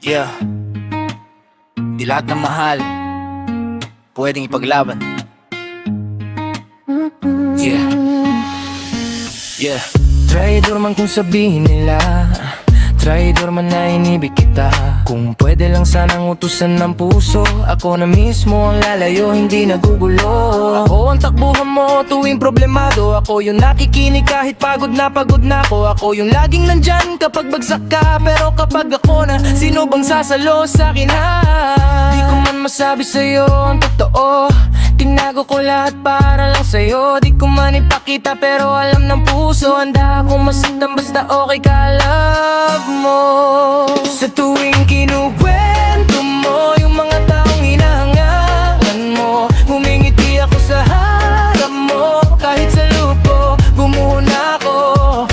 Yeah, di lahat ng mahal pwedeng ipaglaban. Yeah, yeah. Traidor man kung sabihin nila, traidor man na inibig kita. Kung pwede lang sanang utusan ng puso, ako na mismo ang lalayo, hindi nagugulo. Ako ang takbuhan mo tuwing problemado, ako yung nakikinig kahit pagod na ako. Ako yung laging nandyan kapag bagsak ka, pero kapag ako na, sino bang sasalo sa'kin ha? Di ko man masabi sa'yo ang totoo, tinago ko lahat para lang sa'yo. Di ko man ipakita pero alam ng puso, handa akong masaktan basta okay ka, love mo. Sa tuwing kinuwento mo yung mga taong hinahangaan mo, humingiti ako sa harap mo, kahit sa lupo gumuho na ako.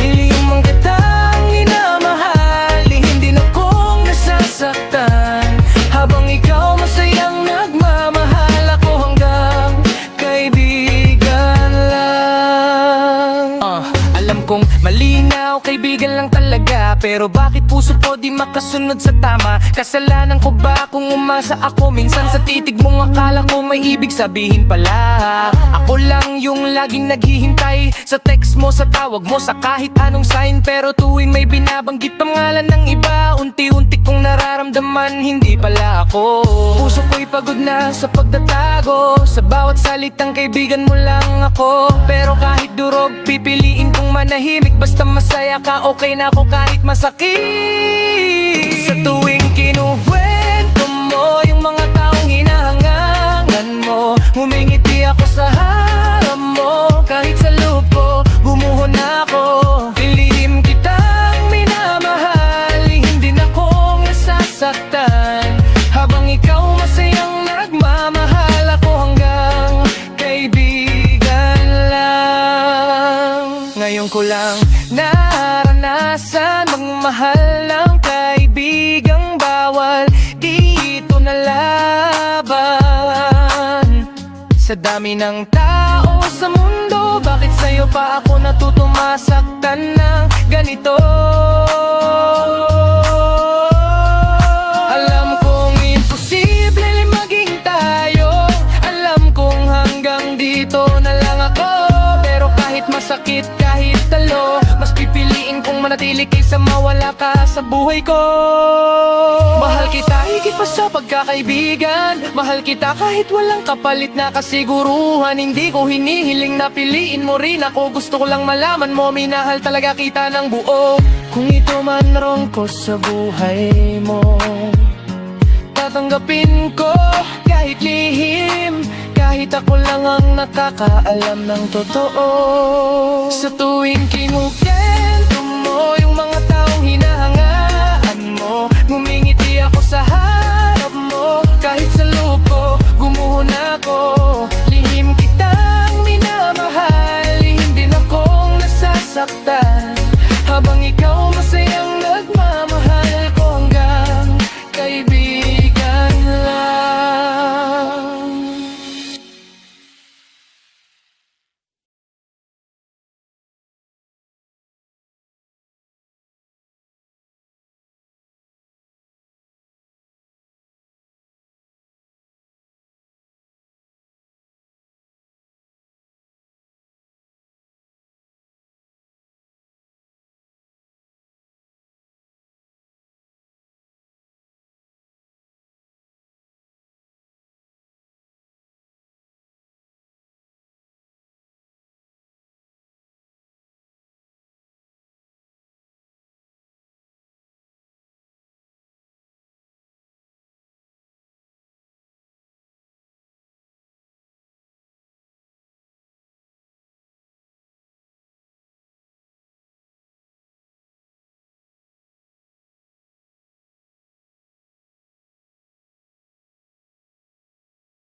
Liliw man kitang minamahal, hindi na kong nasasaktan. Habang ikaw masayang nagmamahal, ako hanggang kaibigan lang. Alam kong malinaw, kaibigan lang talaga, pero bakit puso ko di makasunod sa tama? Kasalanan ko ba kung umasa ako? Minsan sa titig mong akala ko may ibig sabihin pala. Ako lang yung laging naghihintay sa text mo, sa tawag mo, sa kahit anong sign. Pero tuwing may binabanggit pangalan ng iba, unti-unti kong nararamdaman hindi pala ako. Puso ko'y pagod na sa pagtatago, sa bawat salitang kaibigan mo lang ako. Pero kahit durog, pipiliin kong manahimik, basta masaya ka, okay na ako kahit masakit. Sa tuwing kinuwento mo yung mga taong hinahangaan mo, humingiti ako sa harap mo, kahit sa lupo gumuho na ako. Lilihim kitang minamahal, hindi na kong nasasaktan. Habang ikaw masayang nagmamahal, ako hanggang kaibigan lang. Ngayon ko lang naranasan magmahal ng kaibigang bawal dito nalaban. Sa dami ng tao sa mundo, bakit sa'yo pa ako natuto masaktan ng ganito? Alam kong imposible maging tayo, alam kong hanggang dito na lang ako. Pero kahit masakit, kahit talo, mas pipiliin kong manatili kaysa mawala ka sa buhay ko. Mahal kita higit pa sa pagkakaibigan, mahal kita kahit walang kapalit na kasiguruhan. Hindi ko hinihiling na piliin mo rin ako, gusto ko lang malaman mo minahal talaga kita ng buo. Kung ito man rong ko sa buhay mo, tatanggapin ko kahit lihim, kahit ako lang ang nakakaalam ng totoo. Sa tuwing kinugento mo yung mga taong hinahangaan mo, ngumingiti ako sa harap mo, kahit sa lupo gumuho na ako. Lihim kitang minamahal, hindi na kong nasasaktan.